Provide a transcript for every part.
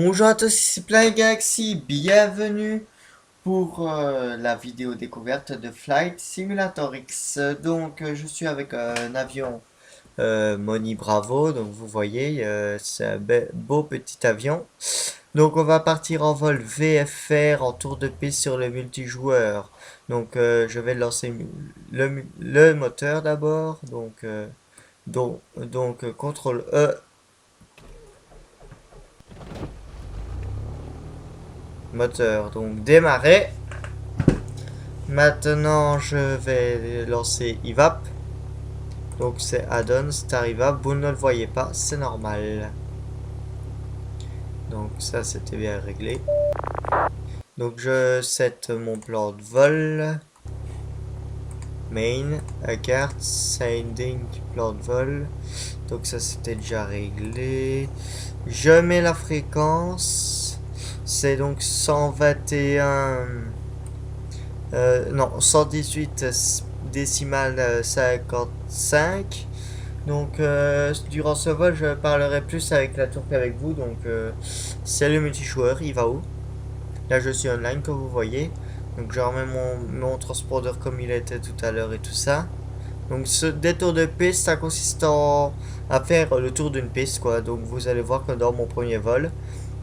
Bonjour à tous, ici Plein Galaxy, bienvenue pour la vidéo découverte de Flight Simulator X. Donc je suis avec un avion Moni Bravo, donc vous voyez, c'est un beau petit avion. Donc on va partir en vol VFR en tour de piste sur le multijoueur. Donc je vais lancer le moteur d'abord, donc CTRL E. Moteur, donc démarrer. Maintenant, je vais lancer IVAP. Donc c'est add-on Star IVAP. Vous ne le voyez pas, c'est normal. Donc ça, c'était bien réglé. Donc je set mon plan de vol. Main, carte, sending, plan de vol. Donc ça, c'était déjà réglé. Je mets la fréquence. C'est donc 121... non, 118 décimales 55. Donc, durant ce vol, je parlerai plus avec la tour qu'avec vous. Donc, c'est le multijoueur, il va où? Là, je suis online, comme vous voyez. Donc, je remets mon transpondeur comme il était tout à l'heure et tout ça. Donc, ce détour de piste, ça consiste à faire le tour d'une piste, quoi. Donc, vous allez voir que dans mon premier vol,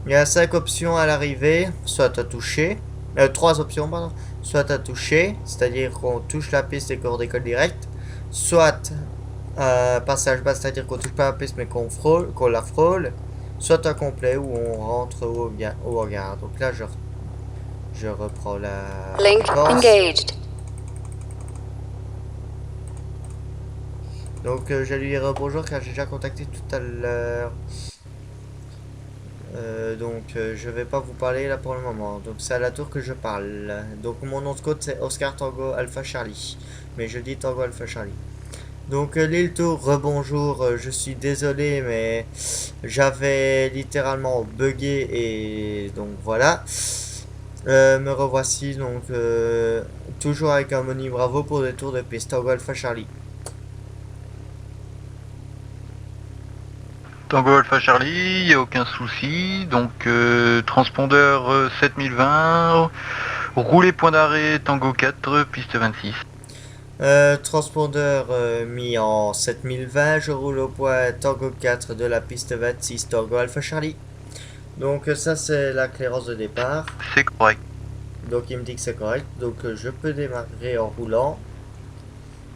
il y a 5 options à l'arrivée, soit à toucher. 3 options, pardon. Soit à toucher, c'est-à-dire qu'on touche la piste et qu'on décolle direct. Soit passage bas, c'est-à-dire qu'on touche pas la piste mais qu'on la frôle. Soit à complet où on rentre au hangar. Donc là, je reprends la Link fréquence. engaged. Donc je lui dirai bonjour car j'ai déjà contacté tout à l'heure. Je vais pas vous parler là pour le moment. Donc c'est à la tour que je parle. Donc mon nom de code c'est Oscar Tango Alpha Charlie. Mais je dis Tango Alpha Charlie. Donc l'île Tour, rebonjour, je suis désolé mais j'avais littéralement bugué et donc voilà. Me revoici donc toujours avec un Moni Bravo pour des tours de piste. Tango Alpha Charlie. Tango Alpha Charlie, il n'y a aucun souci. Donc, transpondeur 7020, roulez point d'arrêt Tango 4, piste 26. Transpondeur mis en 7020, je roule au point Tango 4 de la piste 26, Tango Alpha Charlie. Donc ça c'est la clairance de départ. C'est correct. Donc il me dit que c'est correct, donc je peux démarrer en roulant.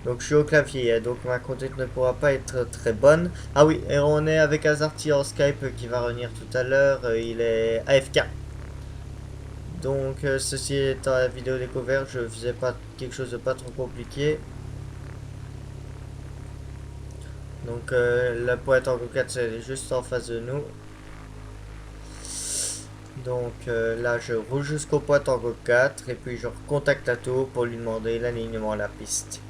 Donc je suis au clavier, hein, donc ma conduite ne pourra pas être très bonne. Ah oui, et on est avec Azarty en Skype qui va revenir tout à l'heure, il est AFK. Donc ceci étant la vidéo découverte, je faisais pas quelque chose de pas trop compliqué. Donc la pointe en 4 c'est juste en face de nous. Donc là je roule jusqu'au point Tango 4 et puis je recontacte la tour pour lui demander l'alignement à la piste.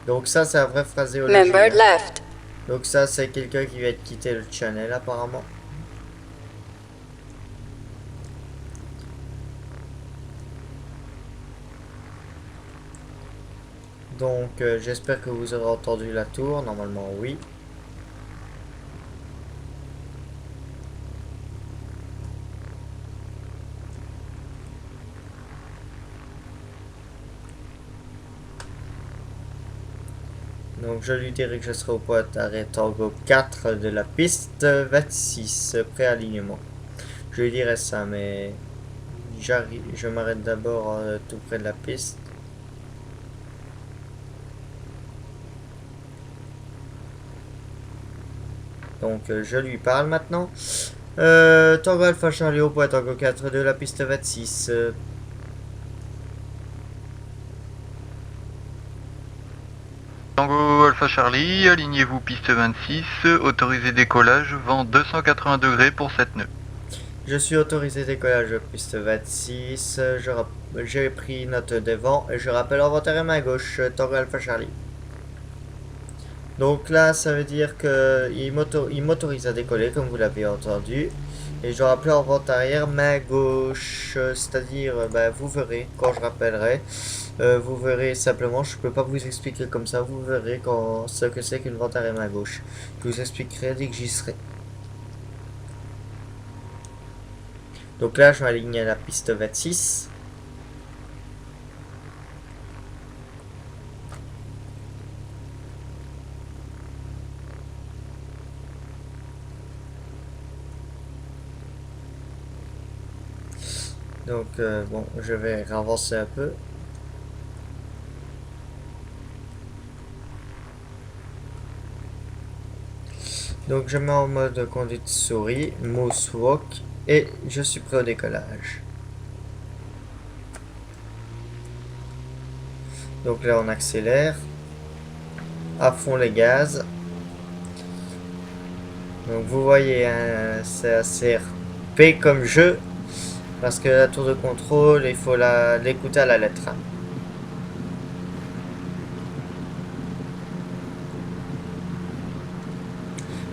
Donc ça c'est un vrai phraséologie. Member Hein. left. Donc ça c'est quelqu'un qui vient de quitter le channel apparemment. Donc j'espère que vous aurez entendu la tour, normalement oui. Donc je lui dirai que je serai au point d'arrêt Tango 4 de la piste 26, pré-alignement. Je lui dirai ça, mais je m'arrête d'abord tout près de la piste. Donc je lui parle maintenant. Tango Alpha Charlie au point Tango 4 de la piste 26. Tango Alpha Charlie, alignez-vous piste 26, autorisé décollage, vent 280 degrés pour 7 nœuds. Je suis autorisé décollage piste 26. J'ai pris note des vents et je rappelle inventaire à main gauche, Tango Alpha Charlie. Donc là, ça veut dire qu'il m'autorise à décoller, comme vous l'avez entendu. Et je rappelle en vente arrière, main gauche, c'est-à-dire, vous verrez quand je rappellerai. Vous verrez simplement, je peux pas vous expliquer comme ça, vous verrez ce que c'est qu'une vente arrière main gauche. Je vous expliquerai dès que j'y serai. Donc là, je m'aligne à la piste 26. Donc, bon, je vais avancer un peu. Donc, je mets en mode conduite souris, mouse walk, et je suis prêt au décollage. Donc là, on accélère. À fond les gaz. Donc, vous voyez, hein, c'est assez RP comme jeu. Parce que la tour de contrôle, il faut l'écouter à la lettre. Hein.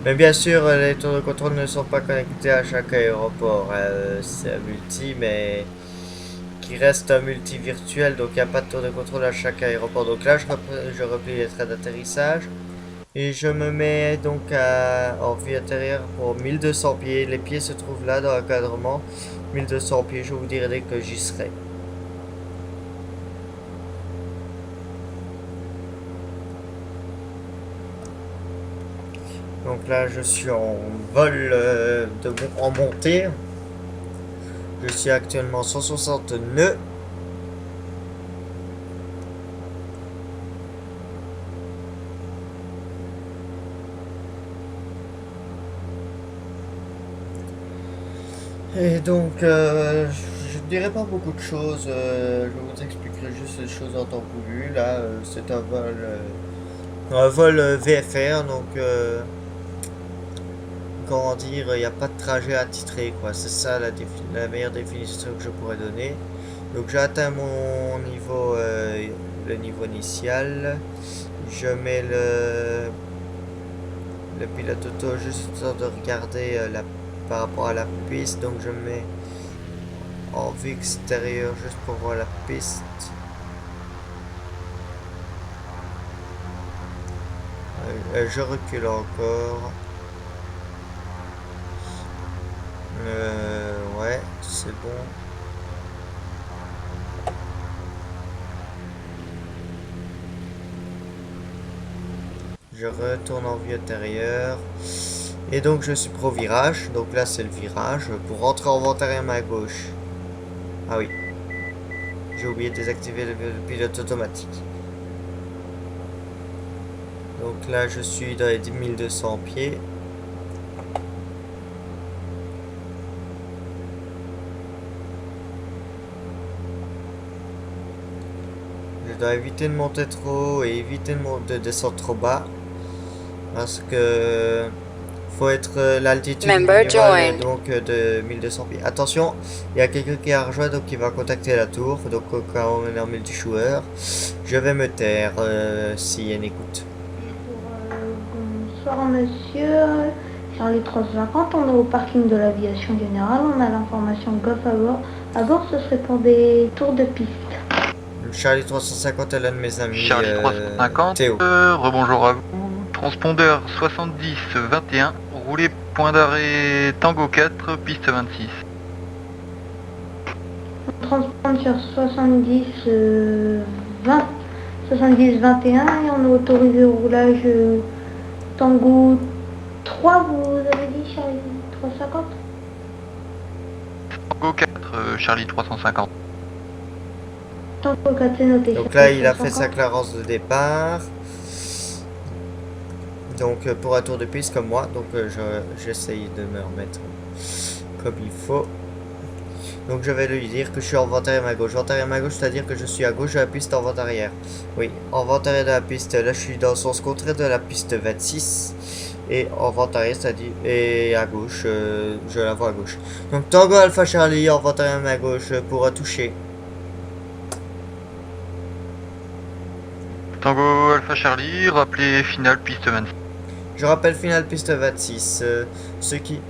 Mais bien sûr, les tours de contrôle ne sont pas connectés à chaque aéroport. C'est un multi, mais qui reste un multi virtuel. Donc il n'y a pas de tour de contrôle à chaque aéroport. Donc là, je replie les traits d'atterrissage. Et je me mets donc en vue intérieure pour 1200 pieds. Les pieds se trouvent là dans l'encadrement. 1200 pieds, je vous dirai dès que j'y serai. Donc là, je suis en vol en montée. Je suis actuellement 160 nœuds. Et donc, je ne dirai pas beaucoup de choses. Je vous expliquerai juste les choses en temps voulu. Là, c'est un vol VFR. Donc, comment dire, il n'y a pas de trajet attitré, quoi. C'est ça la meilleure définition que je pourrais donner. Donc, j'ai atteint mon niveau, le niveau initial. Je mets le pilote auto juste histoire de regarder par rapport à la piste. Donc, je mets en vue extérieure juste pour voir la piste. Je recule encore. Ouais, c'est bon. Je retourne en vue intérieure. Et donc je suis pro virage. Donc là c'est le virage. Pour rentrer en vent arrière à gauche. Ah oui. J'ai oublié de désactiver le pilote automatique. Donc là je suis dans les 1200 pieds. Je dois éviter de monter trop haut et éviter de descendre trop bas. Parce que faut être l'altitude minimale donc de 1200 pieds. Attention, il y a quelqu'un qui a rejoint donc qui va contacter la tour. Donc quand on est en multijoueur, je vais me taire s'il y a une écoute. Bonsoir monsieur, Charlie 350, on est au parking de l'aviation générale, on a l'information Golf à bord. À bord ce serait pour des tours de piste. Charlie 350 est l'un de mes amis. Charlie 350, Théo. Rebonjour à vous. Transpondeur 70-21, roulez point d'arrêt Tango 4, piste 26. On transpond sur 70-21 et on est autorisé au roulage Tango 3, vous avez dit Charlie 350 ? Tango 4, Charlie 350. Tango 4, c'est noté. Donc là, il a fait sa clarence de départ. Donc pour un tour de piste comme moi, donc j'essaye de me remettre comme il faut. Donc je vais lui dire que je suis en vent arrière à ma gauche. Vent arrière à ma gauche, c'est-à-dire que je suis à gauche de la piste en vent arrière. Oui, en vent arrière de la piste, là je suis dans le sens contraire de la piste 26. Et en vent arrière, c'est-à-dire, et à gauche, je la vois à gauche. Donc Tango Alpha Charlie en vent arrière à ma gauche pour toucher. Tango Alpha Charlie, rappelez finale piste 26. Je rappelle finale piste 26, ce qui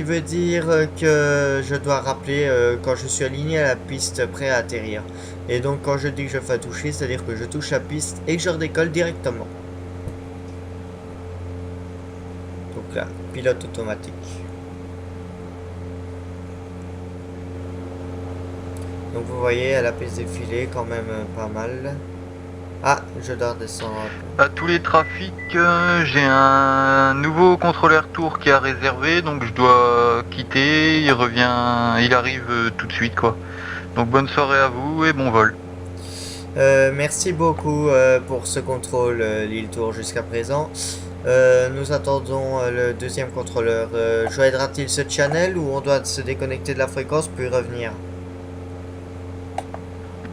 veut dire que je dois rappeler quand je suis aligné à la piste prêt à atterrir. Et donc quand je dis que je fais toucher, c'est-à-dire que je touche la piste et que je redécolle directement. Donc là, pilote automatique. Donc vous voyez, à la piste défilée, quand même pas mal. Ah, je dois descendre. À tous les trafics, j'ai un nouveau contrôleur tour qui a réservé, donc je dois quitter. Il revient, il arrive tout de suite, quoi. Donc bonne soirée à vous et bon vol. Merci beaucoup pour ce contrôle, l'île Tour, jusqu'à présent. Nous attendons le deuxième contrôleur. Joindra-t-il ce channel ou on doit se déconnecter de la fréquence puis revenir?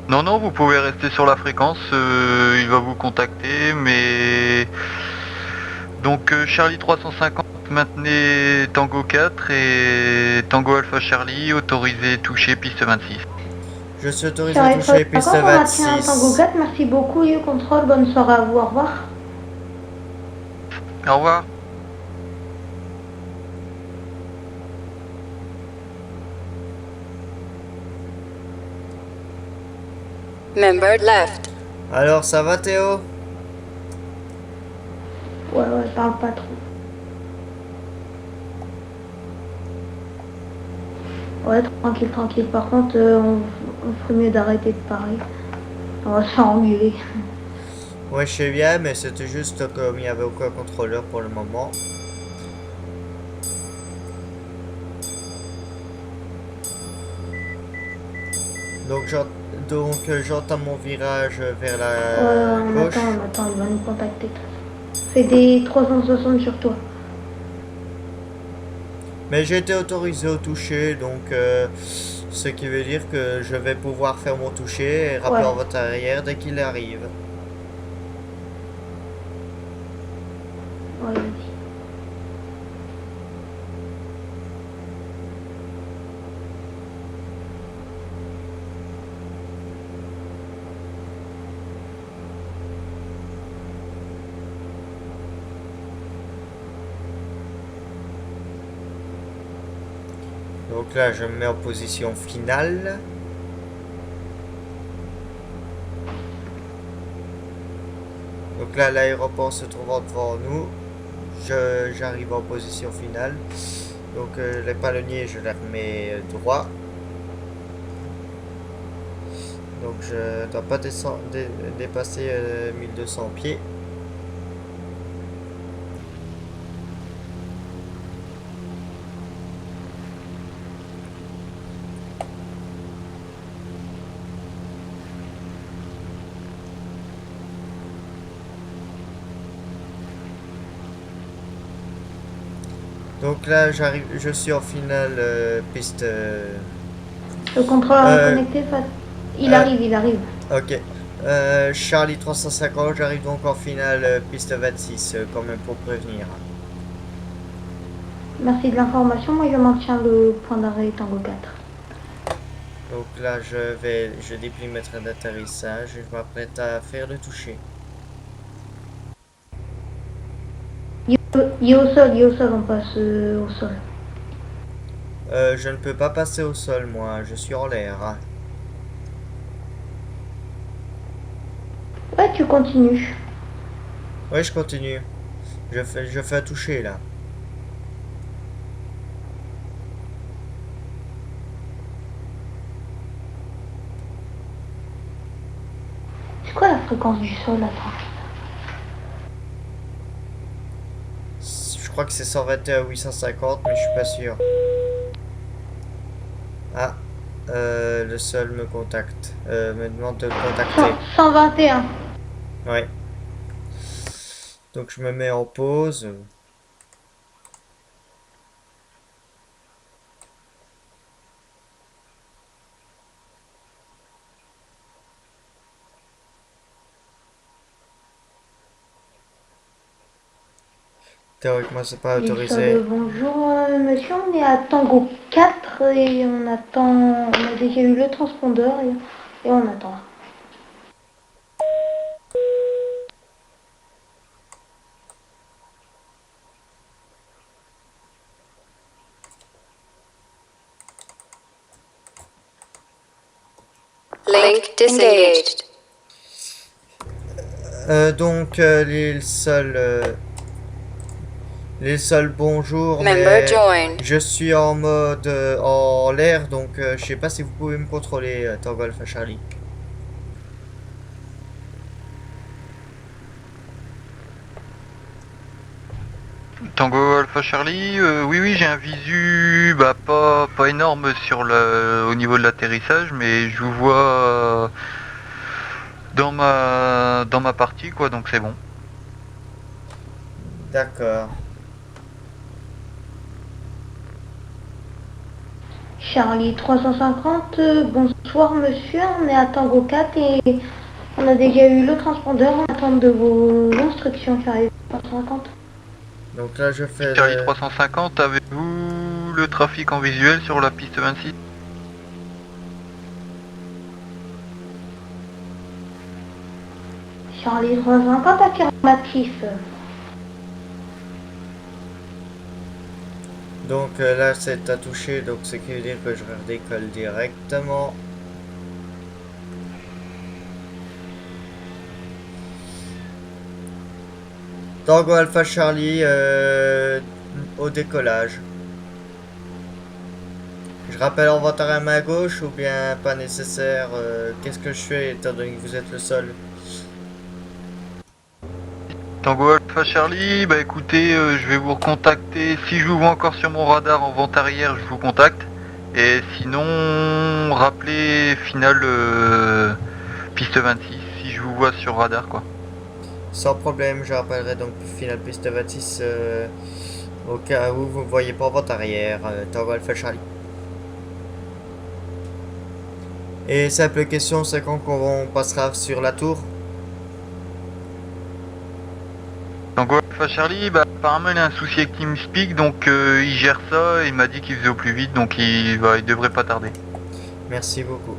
Non, non, vous pouvez rester sur la fréquence, il va vous contacter, mais... Donc Charlie 350, maintenez Tango 4 et Tango Alpha Charlie, autorisé toucher piste 26. Je suis autorisé à Charlie toucher piste 350, on maintient Tango 26. 4, merci beaucoup, You Control, bonne soirée à vous, au revoir. Au revoir. Member left. Alors, ça va Théo? Ouais, parle pas trop. Ouais, tranquille, tranquille. Par contre, on ferait mieux d'arrêter de parler. On va se faire engueuler. Ouais, je sais bien, mais c'était juste comme il n'y avait aucun contrôleur pour le moment. Donc j'entame mon virage vers la On gauche. attend, il va nous contacter. Fais des 360 sur toi. Mais j'ai été autorisé au toucher, donc ce qui veut dire que je vais pouvoir faire mon toucher et rappeler en votre arrière dès qu'il arrive. Ouais, vas-y. Donc là, je me mets en position finale. Donc là, l'aéroport se trouvant devant nous, j'arrive en position finale. Donc les palonniers, je les remets droit. Donc je dois pas dépasser 1200 pieds. Donc là, je suis en finale piste. Le contrôleur est connecté, il arrive. Ok. Charlie 350, j'arrive donc en finale piste 26, quand même pour prévenir. Merci de l'information, moi je maintiens le point d'arrêt Tango 4. Donc là, je déplie mes trains d'atterrissage et je m'apprête à faire le toucher. Il est au sol, on passe au sol. Je ne peux pas passer au sol, moi, je suis en l'air. Ouais, tu continues. Oui, je continue. Je fais un toucher là. C'est quoi la fréquence du sol, attends? Je crois que c'est 121 850, mais je suis pas sûr. Ah, le sol me contacte. Me demande de le contacter. 121. Ouais. Donc je me mets en pause. Théoriquement, c'est pas autorisé. Bonjour monsieur, on est à Tango 4 et on attend, on a déjà eu le transpondeur et on attend. Link disengaged. Donc l'île seule. Les seuls bonjours, Member mais joined. je suis en mode en l'air, donc je sais pas si vous pouvez me contrôler, Tango Alpha Charlie. Tango Alpha Charlie, oui oui j'ai un visu bah pas énorme sur au niveau de l'atterrissage, mais je vous vois dans ma partie quoi, donc c'est bon. D'accord. Charlie 350, bonsoir monsieur, on est à Tango 4 et on a déjà eu le transpondeur en attente de vos instructions Charlie 350. Donc là je fais Charlie le... 350, avez-vous le trafic en visuel sur la piste 26? Charlie 350 affirmatif. Donc là c'est à toucher, donc ce qui veut dire que je redécolle directement. Tango Alpha Charlie au décollage. Je rappelle en ventard à main gauche ou bien pas nécessaire. Qu'est-ce que je fais étant donné que vous êtes le seul? Tango Alpha Charlie, bah écoutez, je vais vous recontacter. Si je vous vois encore sur mon radar en vente arrière, je vous contacte. Et sinon, rappelez finale piste 26 si je vous vois sur radar quoi. Sans problème, je rappellerai donc final piste 26 au cas où vous ne voyez pas en vente arrière. Tango Alpha Charlie. Et simple question, c'est quand qu'on passera sur la tour? Tango Alpha Charlie, bah apparemment il a un souci avec TeamSpeak, donc il gère ça, il m'a dit qu'il faisait au plus vite, donc il devrait pas tarder. Merci beaucoup.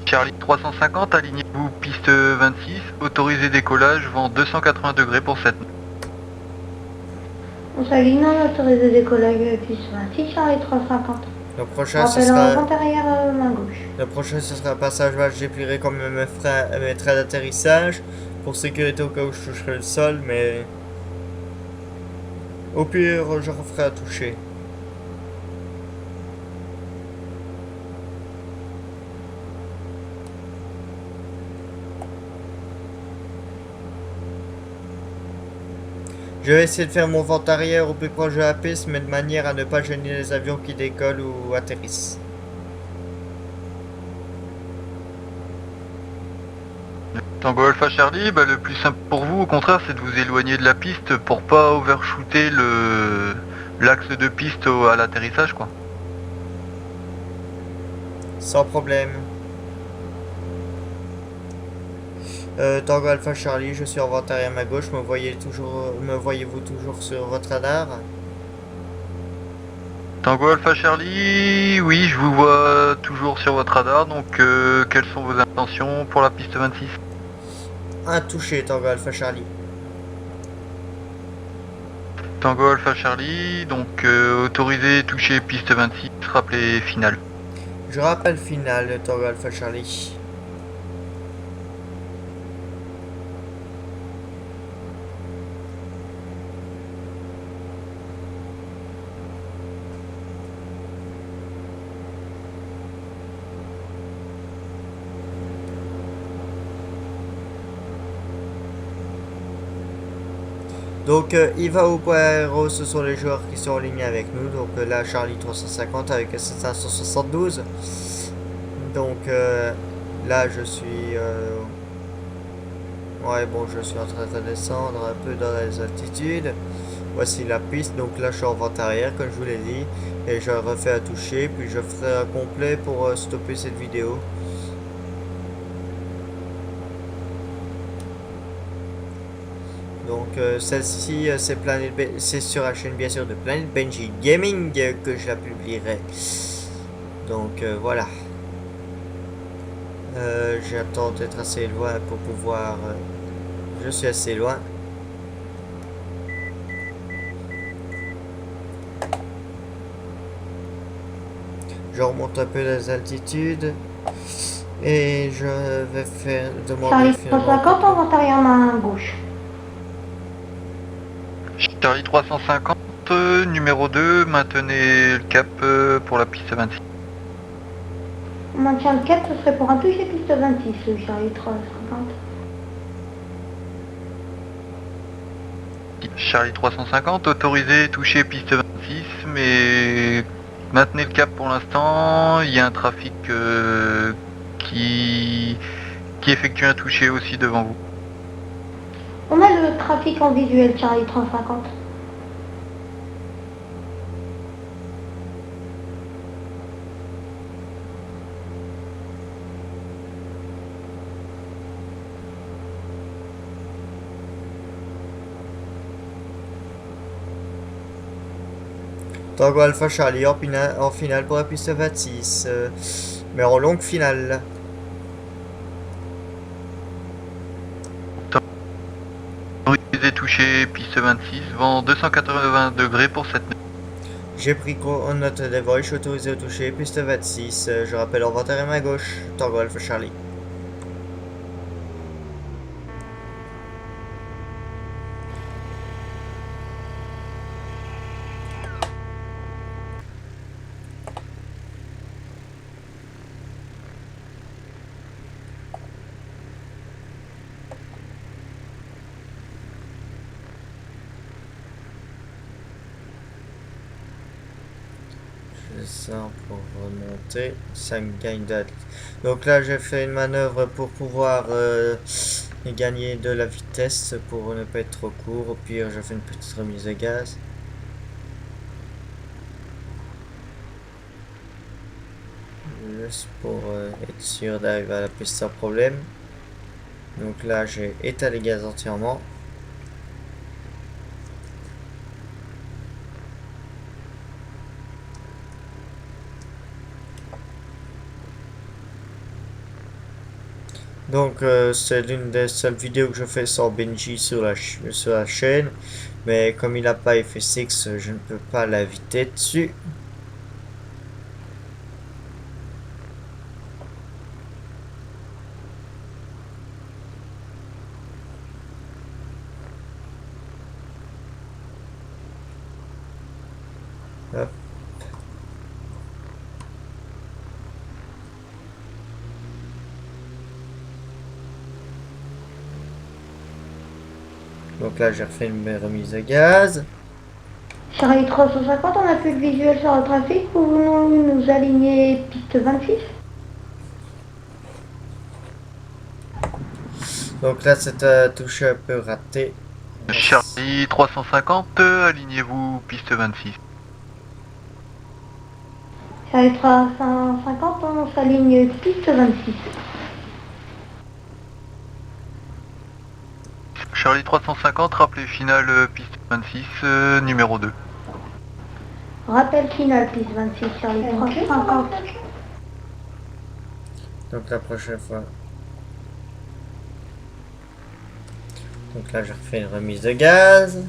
Charlie 350, alignez-vous piste 26, autorisé décollage, vent 280 degrés pour cette nuit. On s'aligne non autorisé décollage piste 26 Charlie 350. Le prochain, ce Rappel en sera... vente arrière main gauche. Le prochain, ce sera un passage bas. J'appuierai comme mes trains d'atterrissage pour sécurité au cas où je toucherai le sol, mais au pire, je referai à toucher. Je vais essayer de faire mon vent arrière au plus proche de la piste, mais de manière à ne pas gêner les avions qui décollent ou atterrissent. Tango Alpha Charlie, bah le plus simple pour vous, au contraire, c'est de vous éloigner de la piste pour pas overshooter l'axe de piste à l'atterrissage quoi. Sans problème. Tango Alpha Charlie, je suis en vent arrière à ma gauche. Me voyez-vous toujours sur votre radar? Tango Alpha Charlie, oui, je vous vois toujours sur votre radar, donc quelles sont vos intentions pour la piste 26? Un touché, Tango Alpha Charlie. Tango Alpha Charlie, donc autorisé toucher piste 26, rappelez finale. Je rappelle final, Tango Alpha Charlie. Donc Iva ou Poirot, ce sont les joueurs qui sont en ligne avec nous. Donc là Charlie 350 avec S572. Donc là je suis... ouais bon je suis en train de descendre un peu dans les altitudes. Voici la piste. Donc là je suis en vente arrière comme je vous l'ai dit. Et je refais à toucher. Puis je ferai un complet pour stopper cette vidéo. Donc celle-ci c'est sur la chaîne bien sûr de Planet Benji Gaming que je la publierai. Donc voilà. J'attends d'être assez loin pour pouvoir... je suis assez loin. Je remonte un peu les altitudes. Et je vais faire demander Charlie finalement... 350 en vente arrière main gauche. Charlie 350, numéro 2, maintenez le cap pour la piste 26. On maintient le cap, ce serait pour un toucher piste 26, Charlie 350. Charlie 350, autorisé, toucher piste 26, mais maintenez le cap pour l'instant. Il y a un trafic qui effectue un toucher aussi devant vous. On a le trafic en visuel, Charlie 350. Tango Alpha Charlie en finale pour la piste 26. Mais en longue finale. Autorisé, toucher piste 26, vent 280 degrés pour cette nuit. J'ai pris note des voies, je suis autorisé au toucher, piste 26. Je rappelle au vent à ma gauche, Tango Alpha Charlie. Je sors pour remonter, ça me gagne de... Donc là j'ai fait une manœuvre pour pouvoir gagner de la vitesse pour ne pas être trop court. Au pire je fais une petite remise de gaz. Juste pour être sûr d'arriver à la piste sans problème. Donc là j'ai étalé le gaz entièrement. Donc c'est l'une des seules vidéos que je fais sans Benji sur la chaîne. Mais comme il n'a pas FSX, je ne peux pas l'inviter dessus. Hop. Donc là j'ai refait une remise de gaz. Charlie 350, on a plus de visuel sur le trafic. Pouvons-nous nous aligner piste 26? Donc là c'est un touche un peu raté. Charlie 350, alignez-vous piste 26. Charlie 350, on s'aligne piste 26. Charlie 350, rappelez finale piste 26, numéro 2. Rappel final piste 26, Charlie 350. Donc la prochaine fois. Donc là je refais une remise de gaz.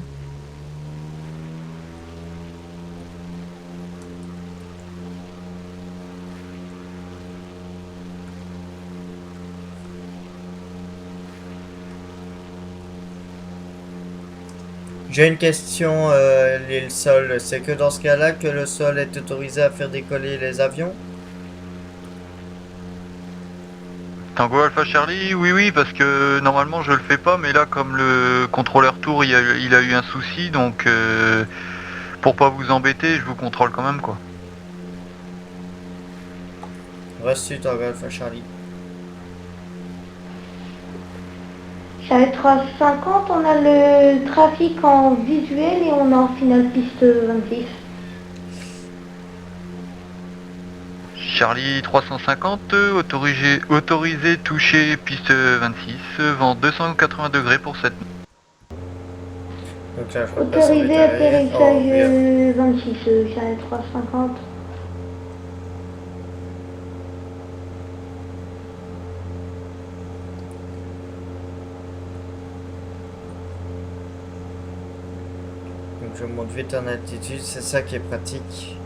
J'ai une question, le sol, c'est que dans ce cas-là que le sol est autorisé à faire décoller les avions? Tango Alpha Charlie, oui, parce que normalement je le fais pas, mais là comme le contrôleur tour il a eu un souci, donc pour pas vous embêter, je vous contrôle quand même quoi. Reçu Tango Alpha Charlie. Charlie 350, on a le trafic en visuel et on est en finale piste 26. Charlie 350, autorisé toucher piste 26, vent 280 degrés pour cette nuit. Donc là, je repasse Autorisé en détail. atterrissage 26, Charlie 350. Donc je monte vite en altitude, c'est ça qui est pratique.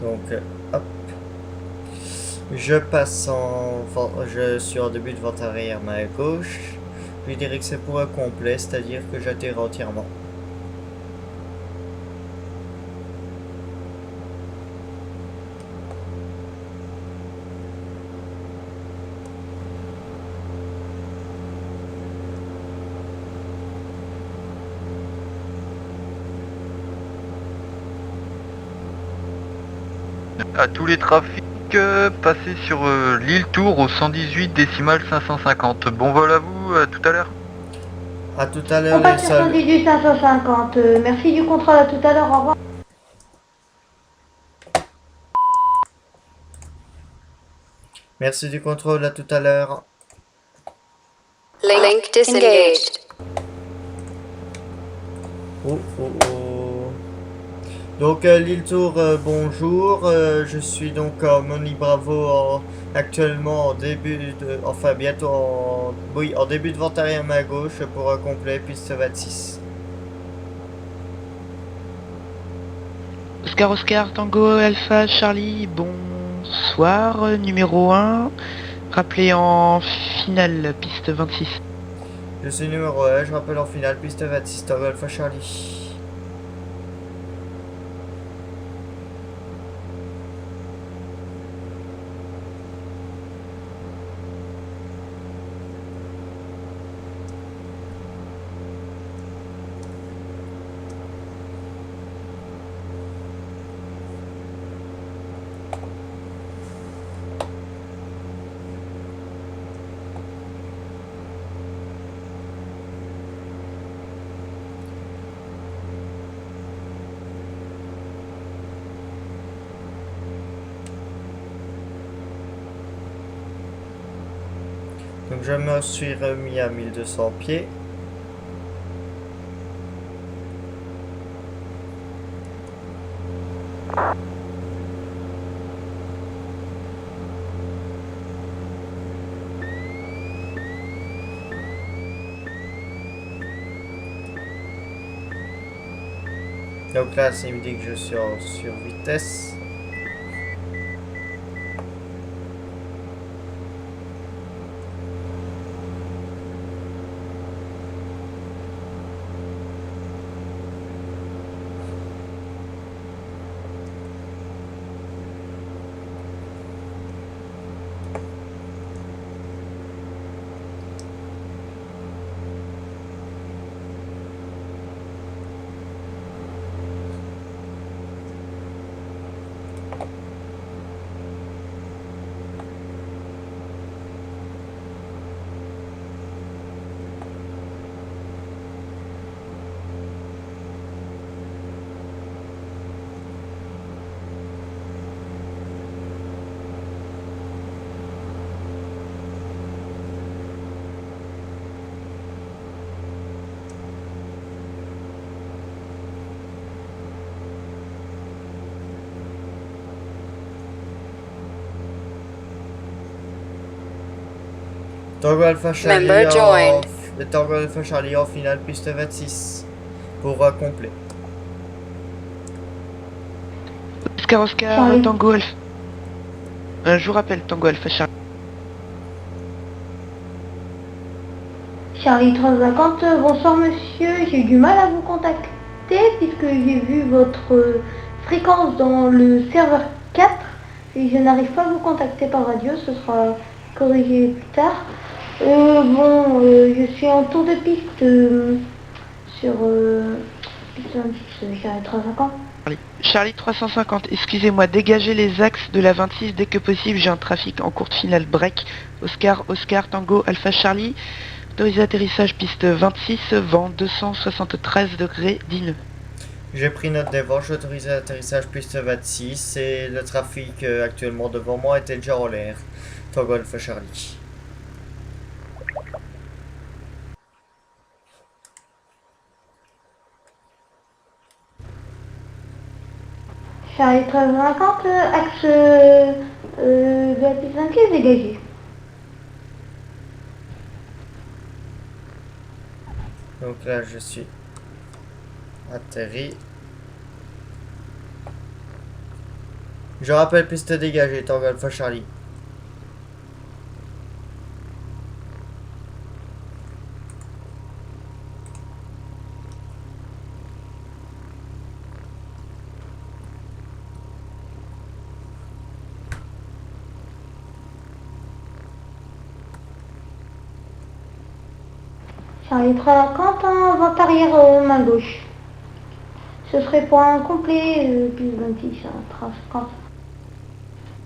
Donc hop. Je passe je suis en début de vente arrière main gauche. Je dirais que c'est pour un complet, c'est-à-dire que j'atterris entièrement. À tous les trafics, passez sur l'île Tour au 118 décimal 550. Bon vol à vous, à tout à l'heure. À tout à On l'heure les passe sur salles. 118 550. Merci du contrôle, à tout à l'heure, au revoir. Merci du contrôle, à tout à l'heure. Link disengaged. Oh, oh, oh. Donc l'île Tour, bonjour. Je suis donc à Moni Bravo actuellement en début de, enfin bientôt en, oui, en début de vente arrière main gauche pour un complet piste 26. Oscar Oscar Tango Alpha Charlie, bonsoir, numéro 1, rappelé en finale, piste 26. Je suis numéro 1, je rappelle en finale piste 26 Tango Alpha Charlie. Donc je me suis remis à 1200 pieds. Donc là, ça me dit que je suis en sur vitesse. Tango Alpha Charlie Member joined. Tango Alpha Charlie en finale piste 26 pour complet. Oscar Oscar Charlie. Tango Alpha. Je vous rappelle Tango Alpha Charlie. Charlie 350, bonsoir monsieur, j'ai eu du mal à vous contacter puisque j'ai vu votre fréquence dans le serveur 4 et je n'arrive pas à vous contacter par radio, ce sera corrigé plus tard. Je suis en tour de piste sur piste 26, Charlie 350. Charlie 350, excusez-moi, dégagez les axes de la 26 dès que possible, j'ai un trafic en courte finale break. Oscar Oscar Tango Alpha Charlie. Autorisé atterrissage piste 26, vent 273 degrés, 10 nœuds. J'ai pris note des vents, j'autorise l'atterrissage piste 26 et le trafic actuellement devant moi était déjà en l'air. Tango Alpha Charlie. Charlie 350, axe de la piste 25 dégagé. Donc là je suis atterri. Je rappelle piste dégagée, Tango Alpha Charlie. Charlie 350 en vente arrière main gauche. Ce serait pour un complet plus 26, 350.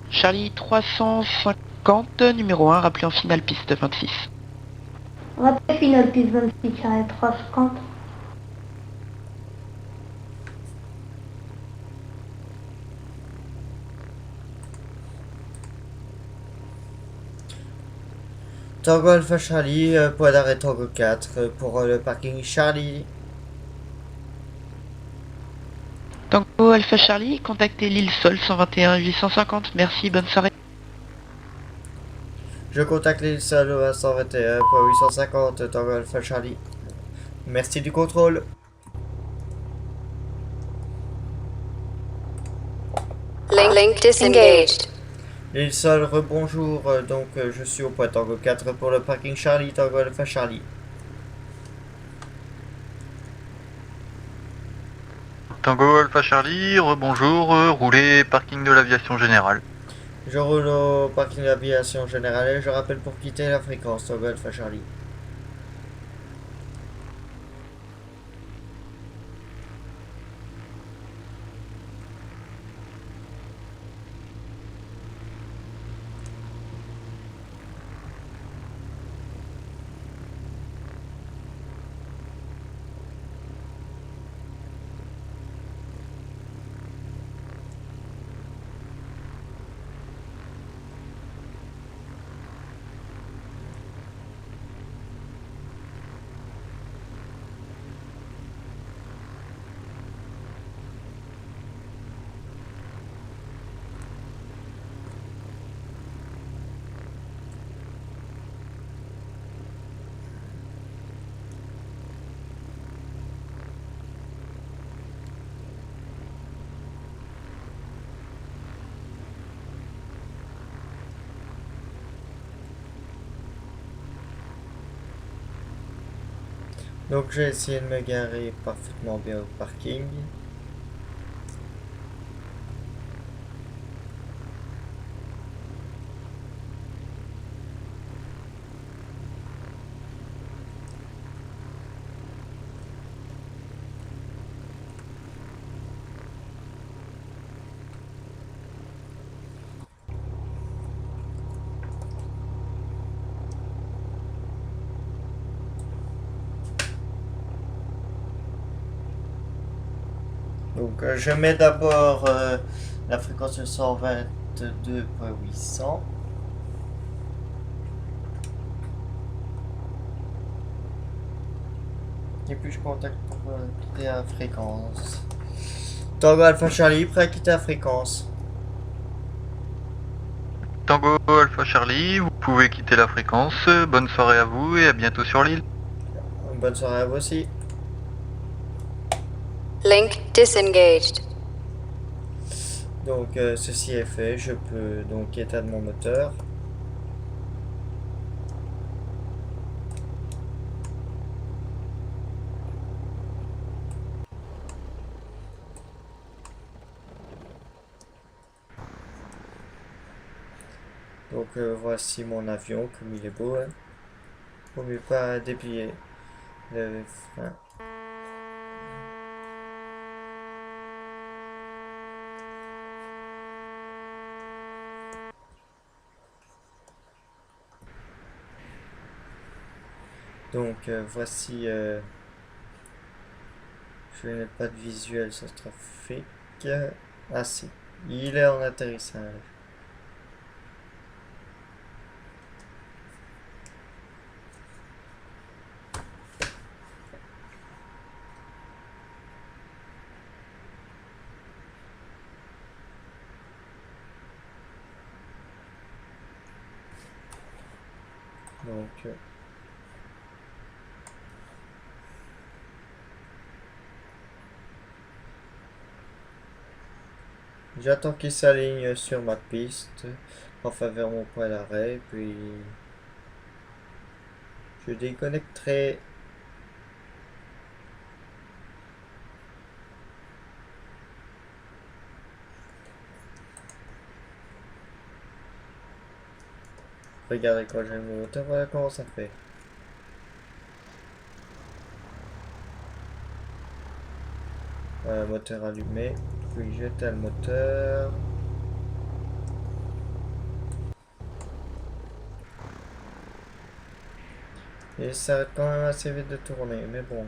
Charlie 350, numéro 1, rappelé en finale piste 26. Rappel final piste 26, Charlie 350. Tango Alpha Charlie, point d'arrêt Tango 4 pour le parking Charlie. Tango Alpha Charlie, contactez l'île Sol 121 850. Merci, bonne soirée. Je contacte l'île Sol à 121.850 Tango Alpha Charlie. Merci du contrôle. Link disengaged. L'île Sol, rebonjour. Donc je suis au point Tango 4 pour le parking Charlie, Tango Alpha Charlie. Tango Alpha Charlie, rebonjour, roulez parking de l'aviation générale. Je roule au parking d'aviation générale et je rappelle pour quitter la fréquence Tango Alpha Charlie. Donc j'ai essayé de me garer parfaitement bien au parking. Donc je mets d'abord la fréquence de 122.800. Et puis je contacte pour quitter la fréquence. Tango Alpha Charlie, prêt à quitter la fréquence. Tango Alpha Charlie, vous pouvez quitter la fréquence, bonne soirée à vous et à bientôt sur l'île. Bonne soirée à vous aussi. Link disengaged. Donc ceci est fait, je peux donc éteindre mon moteur. Donc voici mon avion, comme il est beau. Hein. Faut mieux pas déplier le frein. Donc voici, je n'ai pas de visuel sur ce trafic. Ah si, il est en atterrissage. Donc j'attends qu'il s'aligne sur ma piste en faveur de mon point d'arrêt, puis je déconnecterai. Regardez quand j'ai mon moteur, voilà comment ça fait. Moteur allumé. Puis j'éteins le moteur. Et ça arrête quand même assez vite de tourner, mais bon.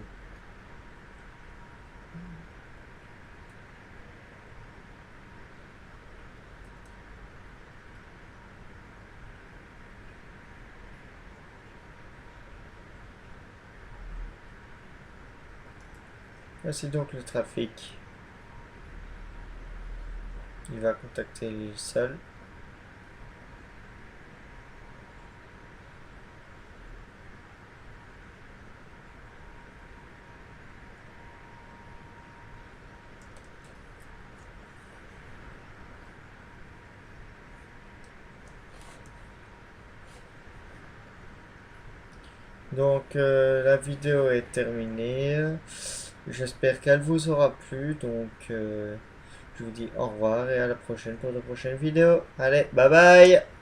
Voici donc le trafic. Il va contacter l'île seule. Donc la vidéo est terminée. J'espère qu'elle vous aura plu. Donc je vous dis au revoir et à la prochaine pour de prochaines vidéos. Allez, bye bye!